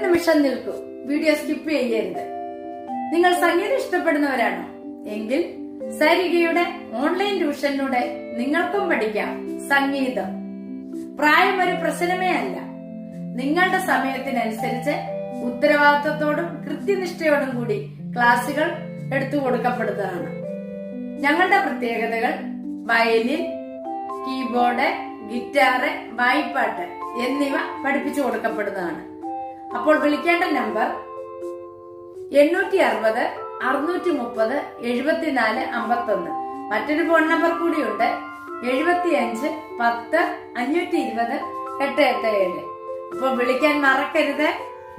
നിമിഷം നിൽക്കൂ, video skip ചെയ്യരുത്. നിങ്ങൾ സംഗീതം ഇഷ്ടപ്പെടുന്നവരാണോ എങ്കിൽ സരിഗയുടെ ഓൺലൈൻ ട്യൂഷനിലൂടെ നിങ്ങൾക്കും പഠിക്കാം സംഗീതം. പ്രായം ഒരു പ്രശ്നമേ അല്ല. നിങ്ങളുടെ സമയത്തിനനുസരിച്ച് ഉത്തരവാദിത്വത്തോടും കൃത്യനിഷ്ഠയോടും കൂടി ക്ലാസുകൾ എടുത്തു കൊടുക്കപ്പെടുന്നതാണ്. ഞങ്ങളുടെ പ്രത്യേകതകൾ വയലിൻ, കീബോർഡ്, ഗിറ്റാറ്, വായ്പാട്ട് എന്നിവ പഠിപ്പിച്ചു കൊടുക്കപ്പെടുന്നതാണ്. അപ്പോൾ വിളിക്കേണ്ട നമ്പർ 860 630 74 51. മറ്റൊരു ഫോൺ നമ്പർ കൂടിയുണ്ട്, 75 10 520 887. അപ്പോൾ വിളിക്കാൻ മറക്കരുത്.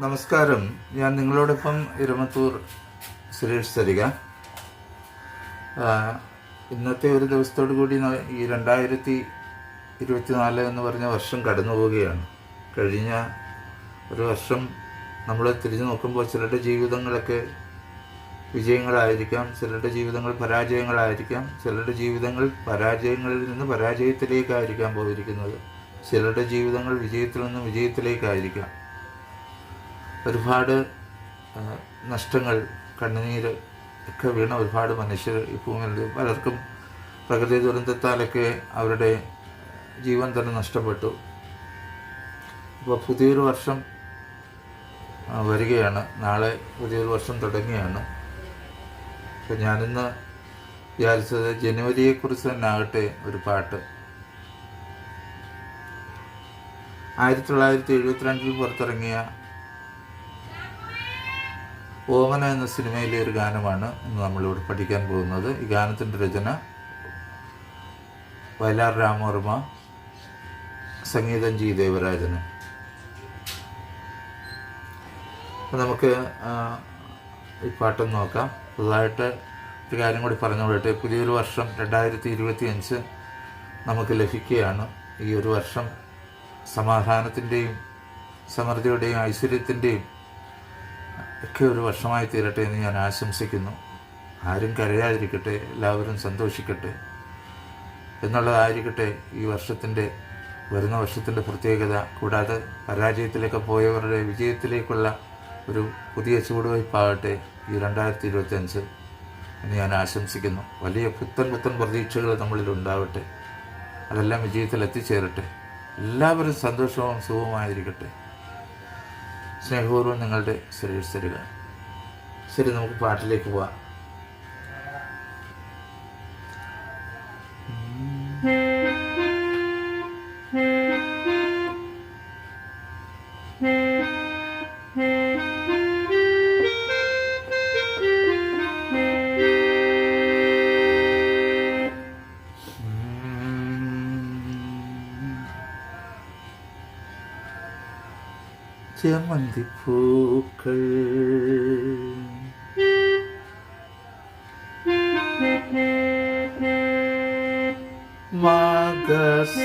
നമസ്കാരം, ഞാൻ നിങ്ങളോടൊപ്പം ഇരമത്തൂർ സുരേഷ് സരിക. ഇന്നത്തെ ഒരു ദിവസത്തോടു കൂടി ഈ 2024 എന്ന് പറഞ്ഞ വർഷം കടന്നു പോവുകയാണ്. കഴിഞ്ഞ ഒരു വർഷം നമ്മൾ തിരിഞ്ഞു നോക്കുമ്പോൾ ചിലരുടെ ജീവിതങ്ങളൊക്കെ വിജയങ്ങളായിരിക്കാം, ചിലരുടെ ജീവിതങ്ങൾ പരാജയങ്ങളായിരിക്കാം, ചിലരുടെ ജീവിതങ്ങൾ പരാജയങ്ങളിൽ നിന്ന് പരാജയത്തിലേക്കായിരിക്കാം പോയിരിക്കുന്നത്, ചിലരുടെ ജീവിതങ്ങൾ വിജയത്തിൽ നിന്ന് വിജയത്തിലേക്കായിരിക്കാം. ഒരുപാട് നഷ്ടങ്ങൾ, കണ്ണുനീര് ഒക്കെ വീണ ഒരുപാട് മനുഷ്യർ ഈ ഭൂമിയിൽ. പലർക്കും പ്രകൃതി ദുരന്തത്താലൊക്കെ അവരുടെ ജീവൻ തന്നെ നഷ്ടപ്പെട്ടു. അപ്പോൾ പുതിയൊരു വർഷം വരികയാണ്. നാളെ പുതിയൊരു വർഷം തുടങ്ങിയാണ്. അപ്പോൾ ഞാനിന്ന് വിചാരിച്ചത് ജനുവരിയെക്കുറിച്ച് തന്നെ ആകട്ടെ ഒരു പാട്ട്. 1972 പുറത്തിറങ്ങിയ ഓമന എന്ന സിനിമയിലെ ഒരു ഗാനമാണ് ഇന്ന് നമ്മളിവിടെ പഠിക്കാൻ പോകുന്നത്. ഈ ഗാനത്തിൻ്റെ രചന വയലാർ രാമവർമ്മ, സംഗീതം ജി ദേവരാജന്. അപ്പോൾ നമുക്ക് ഈ പാട്ടൊന്ന് നോക്കാം. പുതുതായിട്ട് ഒരു കാര്യം കൂടി പറഞ്ഞു കൊള്ളട്ടെ. പുതിയൊരു വർഷം 2025 നമുക്ക് ലഭിക്കുകയാണ്. ഈ ഒരു വർഷം സമാധാനത്തിൻ്റെയും സമൃദ്ധിയുടെയും ഐശ്വര്യത്തിൻ്റെയും ഒക്കെ ഒരു വർഷമായി തീരട്ടെ എന്ന് ഞാൻ ആശംസിക്കുന്നു. ആരും കരയാതിരിക്കട്ടെ, എല്ലാവരും സന്തോഷിക്കട്ടെ എന്നുള്ളതായിരിക്കട്ടെ ഈ വരുന്ന വർഷത്തിൻ്റെ പ്രത്യേകത. കൂടാതെ പരാജയത്തിലേക്ക് പോയവരുടെ വിജയത്തിലേക്കുള്ള ഒരു പുതിയ ചുവടുവയ്പ്പാകട്ടെ ഈ 2025 എന്ന് ഞാൻ ആശംസിക്കുന്നു. വലിയ പുത്തൻ പ്രതീക്ഷകൾ നമ്മളിൽ ഉണ്ടാവട്ടെ. അതെല്ലാം വിജയത്തിൽ എത്തിച്ചേരട്ടെ. എല്ലാവരും സന്തോഷവും സുഖവുമായിരിക്കട്ടെ. സ്നേഹപൂർവ്വം നിങ്ങളുടെ സുരേഷ് സരിക. ശരി, നമുക്ക് പാട്ടിലേക്ക് പോവാം. ജമന്തിപ്പൂക്കൾ മഗ സ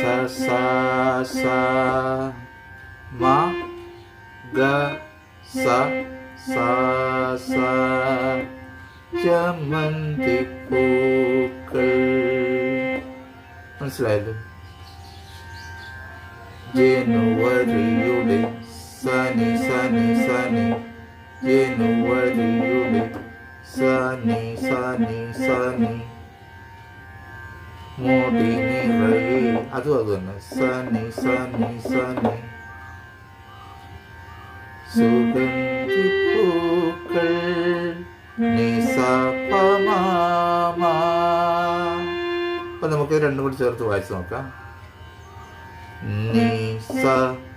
സ മഗ സ സ ജമന്തിപ്പൂക്കൾ. മനസ്സിലായല്ലോ? ജനുവരിയുടെ സനി സനി സനി, ജനുവരിയുടെ സനി സനി സനി, മോടി നിറയെ, അതും അത് തന്നെ, സനി സനി സനി, സുഗന്ധിപ്പൂക്കൾ നിസപമാമ. അപ്പൊ നമുക്ക് രണ്ടും കൂടി ചേർത്ത് വായിച്ചു നോക്കാം. നിസപമാമ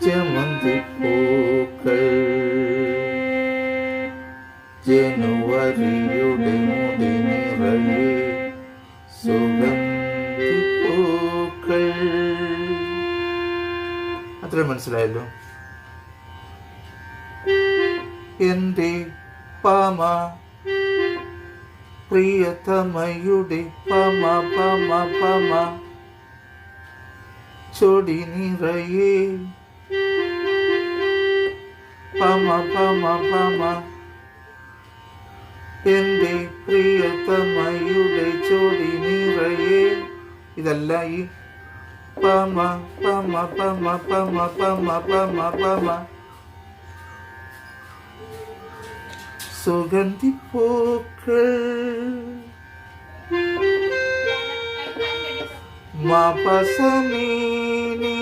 ജമന്തിപ്പൂക്കൾ, ജനുവരിയുടെ മുടി നിറയെ, സുഗന്ധിപ്പൂക്കൾ. അത്രയും മനസ്സിലായല്ലോ? എന്റെ പമ പ്രിയതമയുടെ പമ പമ പമ, ചൊടി നിറയെ പമ പമ പമ, എന്റെ പ്രിയതമയുടെ ചൊടി നിറയെ ഇതെല്ലാം ഈ പമ പമ പമ പമ പമ പമ പമ. സുഗന്ധിപ്പൂക്കൾ മപസനീനി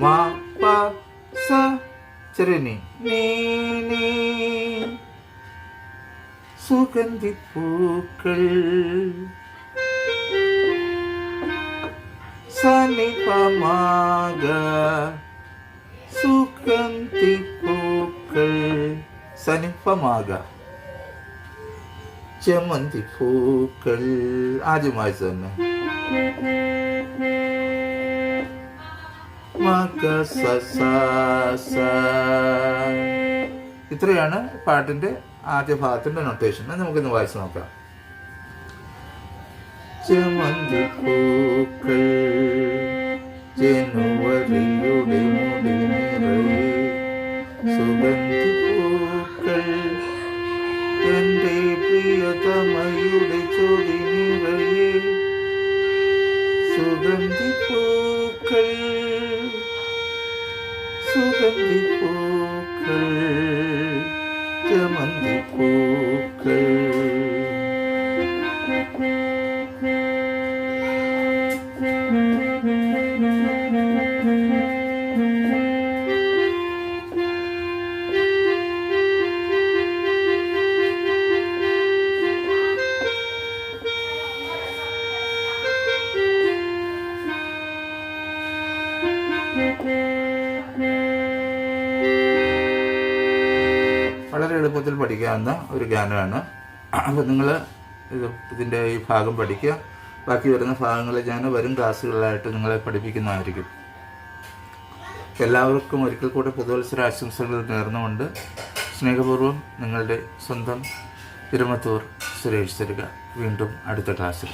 മപസ ചെറിയ നീ. സുഗന്ധിപ്പൂക്കൾ സനിപമാഗ സുഗന്ധിപ്പൂക്കൾ സനിപ്പമാഗ ജമന്തിപ്പൂക്കൾ. ആദ്യം വായിച്ചു തന്നെ. ഇത്രയാണ് പാട്ടിന്റെ ആദ്യ ഭാഗത്തിന്റെ നൊട്ടേഷൻ. നമുക്കിന്ന് വായിച്ചു നോക്കാം. ജമന്തിപ്പൂക്കൾ ജനുവരിയുടെ മുടി നിറയെ സുഗന്ധിപ്പൂക്കൾ എന്റെ പ്രിയതമയുടെ ചൊടി നിറയെ സുഗന്ധിപ്പൂക്കൾ സുഗന്ധിപ്പൂക്കൾ ജമന്തിപ്പൂക്കൾ. വളരെ എളുപ്പത്തിൽ പഠിക്കാവുന്ന ഒരു ഗാനമാണ്. അപ്പോൾ നിങ്ങൾ ഇതിൻ്റെ ഈ ഭാഗം പഠിക്കുക. ബാക്കി വരുന്ന ഭാഗങ്ങൾ ഞാൻ വരും ക്ലാസ്സുകളിലായിട്ട് നിങ്ങളെ പഠിപ്പിക്കുന്നതായിരിക്കും. എല്ലാവർക്കും ഒരിക്കൽ കൂടെ പുതുവത്സര ആശംസകൾ നേർന്നുകൊണ്ട് സ്നേഹപൂർവ്വം നിങ്ങളുടെ സ്വന്തം ഇരുമത്തൂർ സുരേഷ് തരിക. വീണ്ടും അടുത്ത ക്ലാസ്സിൽ.